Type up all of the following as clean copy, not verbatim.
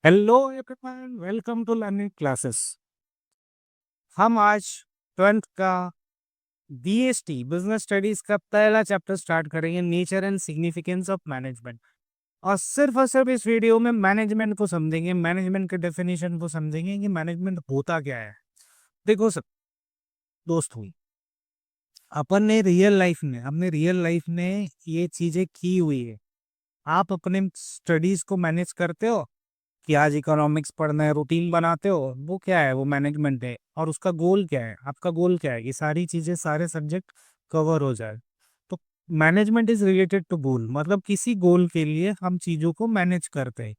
Hello everyone, welcome to learning classes. हम आज 12th का बीएसटी बिजनेस स्टडीज का पहला चैप्टर स्टार्ट करेंगे, nature and significance of management. और सिर्फ इस वीडियो में मैनेजमेंट को समझेंगे, मैनेजमेंट के डेफिनेशन को समझेंगे कि मैनेजमेंट होता क्या है। देखो सब दोस्त हुई, अपने रियल लाइफ में ये चीजें की हुई है। आप अपने स्टडीज को मैनेज करते हो कि आज इकोनॉमिक्स पढ़ना है, रूटीन बनाते हो, वो क्या है, वो मैनेजमेंट है। और उसका गोल क्या है, आपका गोल क्या है, ये सारी चीजें, सारे सब्जेक्ट कवर हो जाए। तो मैनेजमेंट इज रिलेटेड टू गोल, मतलब किसी गोल के लिए हम चीजों को मैनेज करते हैं।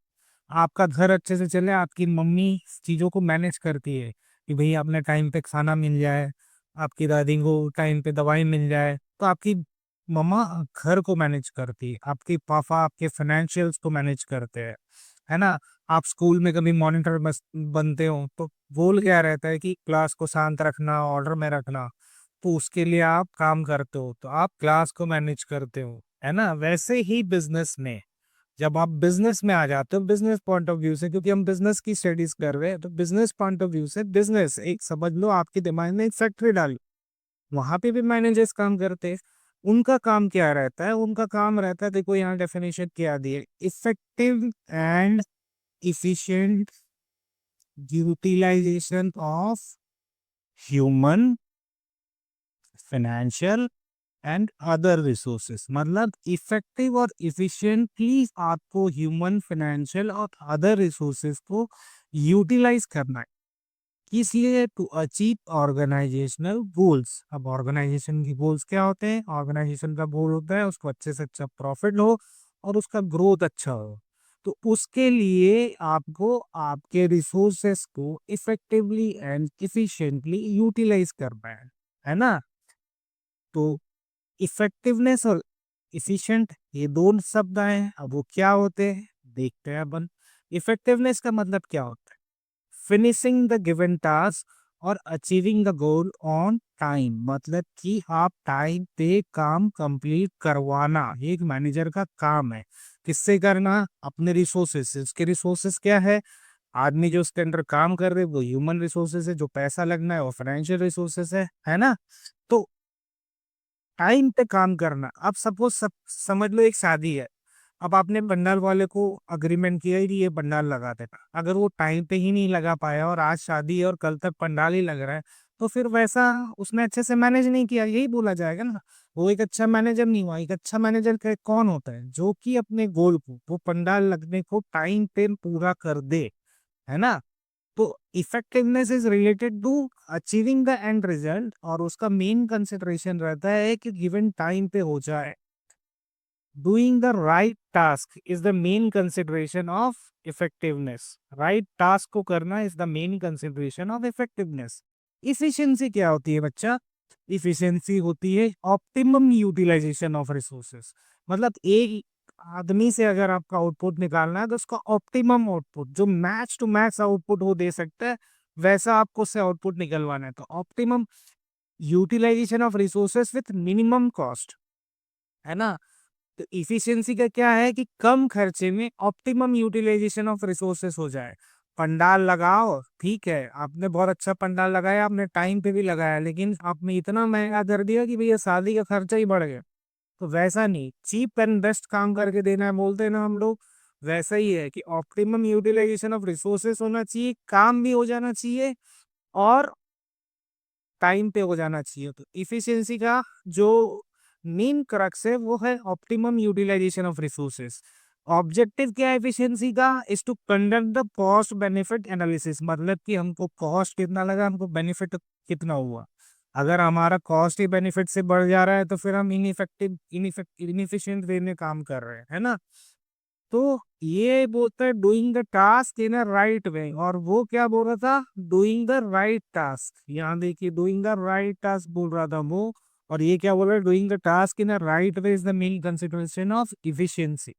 आपका घर अच्छे से चले, आपकी मम्मी चीजों को मैनेज करती है कि भाई अपने टाइम पे खाना मिल जाए, आपकी दादी को टाइम पे दवाई मिल जाए। तो आपकी मम्मा घर को मैनेज करती है, आपके पापा आपके फाइनेंशियल्स को मैनेज करते हैं, है ना। आप स्कूल में कभी मॉनिटर बनते हो तो गोल क्या रहता है कि क्लास को शांत रखना, ऑर्डर में रखना। तो उसके लिए आप काम करते हो, तो आप क्लास को मैनेज करते हो, है ना। वैसे ही बिजनेस में जब आप बिजनेस में आ जाते हो, बिजनेस पॉइंट ऑफ व्यू से, क्योंकि हम बिजनेस की स्टडीज कर रहे हैं, तो बिजनेस पॉइंट ऑफ व्यू से बिजनेस एक समझ लो, आपके दिमाग में एक फैक्ट्री डाली, वहां पे भी मैनेजर्स काम करते हैं। उनका काम क्या रहता है, उनका काम रहता है, देखो यहाँ डेफिनेशन क्या दिए, effective and efficient utilization of human, financial and other resources. मतलब इफेक्टिव और इफिशिएंटली आपको ह्यूमन, फाइनेंशियल और अदर रिसोर्सेस को यूटिलाइज करना है, किस लिए, टू अचीव ऑर्गेनाइजेशनल गोल्स। अब ऑर्गेनाइजेशन की गोल्स क्या होते हैं, ऑर्गेनाइजेशन का गोल होता है उसको अच्छे से अच्छा प्रॉफिट हो और उसका ग्रोथ अच्छा हो। तो उसके लिए आपको आपके रिसोर्सेस को इफेक्टिवली एंड इफिशिएंटली यूटिलाइज करना है ना। तो इफेक्टिवनेस और इफिशिएंट ये दोनों शब्द आए हैं, अब वो क्या होते हैं देखते हैं अपन। इफेक्टिवनेस का मतलब क्या होता है, फिनिशिंग द गिवन टास्क और achieving the goal on time. मतलब कि आप टाइम पे काम कंप्लीट करवाना, ये एक मैनेजर का काम है। किससे करना, अपने रिसोर्सेस से। उसके रिसोर्सेस क्या है, आदमी जो उसके अंदर काम कर रहे हैं वो ह्यूमन रिसोर्सेस है, जो पैसा लगना है वो फाइनेंशियल रिसोर्सेस है ना। तो टाइम पे काम करना। अब सपोज समझ लो एक शादी है, अब आपने पंडाल वाले को अग्रीमेंट किया है कि ये पंडाल लगा देना, अगर वो टाइम पे ही नहीं लगा पाया और आज शादी है और कल तक पंडाल ही लग रहा है, तो फिर वैसा उसने अच्छे से मैनेज नहीं किया, यही बोला जाएगा ना। वो एक अच्छा मैनेजर नहीं हुआ। एक अच्छा मैनेजर कौन होता है, जो कि अपने गोल को, वो पंडाल लगने को टाइम पे पूरा कर दे, है ना। तो effectiveness is related to achieving the end result, और उसका मेन कंसिडरेशन रहता है कि गिवन टाइम पे हो जाए। Doing the right task is the main consideration of effectiveness. Right task को करना is the main consideration of effectiveness. Efficiency क्या होती है बच्चा, इफिशियंसी होती है ऑप्टिमम यूटिलाइजेशन ऑफ रिसोर्सेस। मतलब एक आदमी से अगर आपका आउटपुट निकालना है तो उसका ऑप्टिमम आउटपुट, जो मैच टू मैच आउटपुट वो दे सकता है, वैसा आपको उससे आउटपुट निकलवाना है। तो optimum utilization of resources with minimum cost, है ना। तो इफिशियंसी का क्या है कि कम खर्चे में ऑप्टिमम यूटिलाइजेशन ऑफ रिसोर्सेस हो जाए। पंडाल लगाओ, ठीक है, आपने बहुत अच्छा पंडाल लगाया, आपने टाइम पे भी लगाया, लेकिन आपने इतना महंगा कर दिया कि भैया शादी का खर्चा ही बढ़ गया। तो वैसा नहीं, चीप एंड बेस्ट काम करके देना है, बोलते हैं ना हम लोग। वैसा ही है कि ऑप्टिमम यूटिलाइजेशन ऑफ रिसोर्सेस होना चाहिए, काम भी हो जाना चाहिए और टाइम पे हो जाना चाहिए। तो इफिशियंसी का जो मेन क्रक्स है वो है optimum utilization of resources. Objective क्या है एफिशिएंसी का, is to conduct the cost benefit analysis. मतलब कि हमको कॉस्ट कितना लगा, हमको बेनिफिट कितना हुआ। अगर हमारा कॉस्ट ही बेनिफिट से बढ़ जा रहा है तो फिर हम इनइफेक्टिव इनइफिशियंट वे में काम कर रहे हैं, है ना। तो ये बोलता है doing the task in a right way, और वो क्या बोल रहा था, डूइंग द राइट टास्क। यहाँ देखिए डूइंग द राइट टास्क बोल रहा था वो, और ये क्या बोल रहा है, doing the task in a right way is the main consideration of efficiency.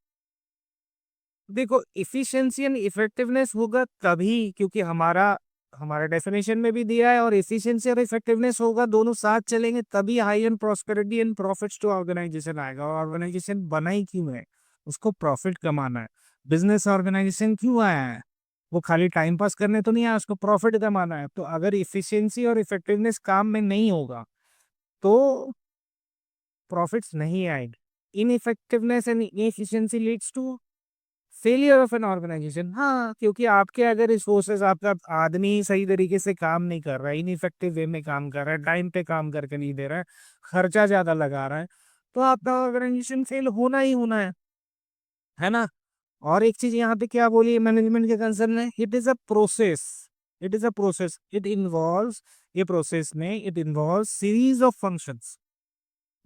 देखो इफिशियंसी एंड इफेक्टिवनेस होगा तभी, क्योंकि हमारा हमारा डेफिनेशन में भी दिया है, और एफिशिएंसी और इफेक्टिवनेस होगा, दोनों साथ चलेंगे तभी high and prosperity and profits to organization आएगा। और ऑर्गेनाइजेशन बना ही क्यों है, उसको प्रॉफिट कमाना है। बिजनेस ऑर्गेनाइजेशन क्यों आया है, वो खाली टाइम पास करने तो नहीं आया, उसको प्रॉफिट कमाना है। तो अगर इफिशिएंसी और इफेक्टिवनेस काम में नहीं होगा तो प्रॉफिट्स नहीं आएंगे। Ineffectiveness and inefficiency leads to failure of an organization. हाँ, क्योंकि आपके अगर रिसोर्सेज, आपका आदमी सही तरीके से काम नहीं कर रहा है, इनइफेक्टिव वे में काम कर रहा है, टाइम पे काम करके नहीं दे रहा है, खर्चा ज्यादा लगा रहा है, तो आपका ऑर्गेनाइजेशन फेल होना ही होना है ना। और एक चीज यहाँ पे क्या बोली मैनेजमेंट के कंसर्न है, it is a process. It is a process, it involves, ये प्रोसेस में it involve series of functions.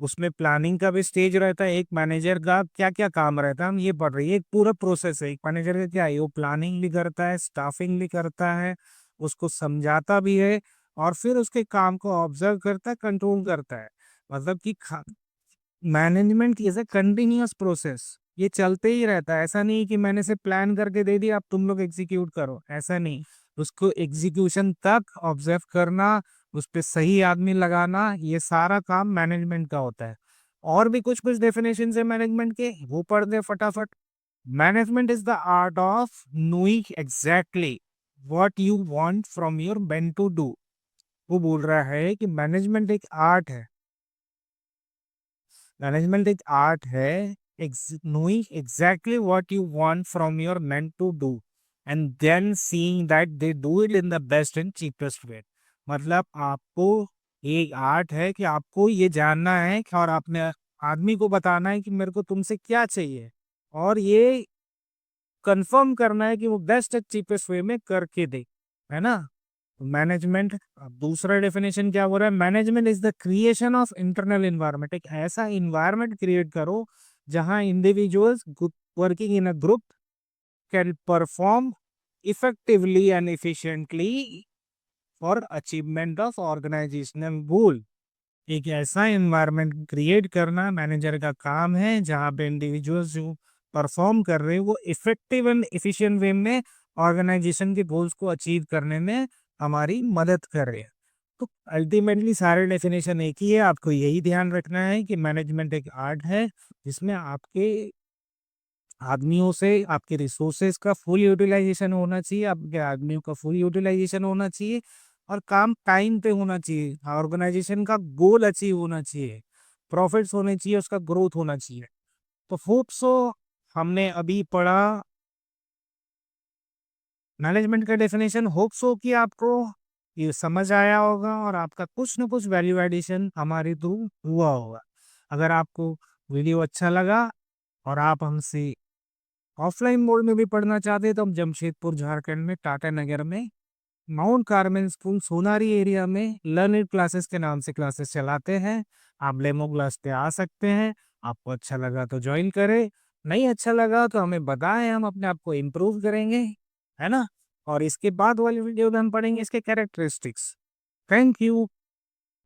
उसमें प्लानिंग का भी स्टेज रहता है, एक मैनेजर का क्या क्या काम रहता है हम ये पढ़ रही है। एक पूरा प्रोसेस है एक मैनेजर का, क्या है वो प्लानिंग भी करता है, स्टाफिंग भी करता है, उसको समझाता भी है, और फिर उसके काम को ऑब्जर्व करता है, कंट्रोल करता है। मतलब कि management is a continuous process, ये चलते ही रहता है। ऐसा नहीं कि मैंने से प्लान करके दे दिया अब तुम लोग एग्जीक्यूट करो, ऐसा नहीं। उसको एग्जीक्यूशन तक ऑब्जर्व करना, उस पे सही आदमी लगाना, ये सारा काम मैनेजमेंट का होता है। और भी कुछ कुछ डेफिनेशन है मैनेजमेंट के, वो पढ़ दे फटाफट। Management is the art of knowing exactly what you want from your men to do. वो बोल रहा है कि मैनेजमेंट एक आर्ट है। मैनेजमेंट एक आर्ट है, knowing exactly what you want from your men to do and then seeing that they do it in the best and cheapest way। मतलब आपको एक आर्ट है कि आपको ये जानना है कि और अपने आदमी को बताना है कि मेरे को तुमसे क्या चाहिए, और ये कंफर्म करना है कि वो बेस्ट एंड चीपेस्ट वे में करके दे, है ना। मैनेजमेंट, दूसरा डेफिनेशन क्या हो रहा है, management is the creation of internal environment. एक ऐसा इन्वायरमेंट क्रिएट करो जहां individuals working in a group can perform effectively and efficiently for achievement of organisational goal. एक ऐसा एनवायरनमेंट क्रिएट करना मैनेजर का काम है जहां पे इंडिविजुअल्स जो परफॉर्म कर रहे हैं वो इफेक्टिव एंड एफिशिएंट वे में ऑर्गेनाइजेशन के गोल्स को अचीव करने में हमारी मदद कर रहे हैं। तो अल्टीमेटली सारे डेफिनेशन एक ही है, आपको यही ध्यान रखना है कि मैनेजमेंट एक आर्ट है जिसमें आपके आदमियों से आपके रिसोर्सेज का फुल यूटिलाइजेशन होना चाहिए, आपके आदमियों का फुल यूटिलाइजेशन होना चाहिए, और काम टाइम पे होना चाहिए, ऑर्गेनाइजेशन का गोल अचीव होना चाहिए, प्रॉफिट्स होने चाहिए, उसका ग्रोथ होना चाहिए। तो होप सो हमने अभी पढ़ा मैनेजमेंट का डेफिनेशन, होप सो कि आपको ये समझ आया होगा और आपका कुछ ना कुछ वैल्यू एडिशन हमारे थ्रू हुआ होगा। अगर आपको वीडियो अच्छा लगा और आप हमसे ऑफलाइन मोड में भी पढ़ना चाहते हैं तो हम जमशेदपुर झारखंड में टाटा नगर में mount Carmel school Sonari area में लर्न इट क्लासेस के नाम से क्लासेस चलाते हैं। आप डेमो क्लास पे आ सकते हैं, आपको अच्छा लगा तो ज्वाइन करें, नहीं अच्छा लगा तो हमें बताएं, हम अपने आप को इम्प्रूव करेंगे, है ना। और इसके बाद वाली वीडियो में हम पढ़ेंगे इसके कैरेक्टरिस्टिक्स। Thank you.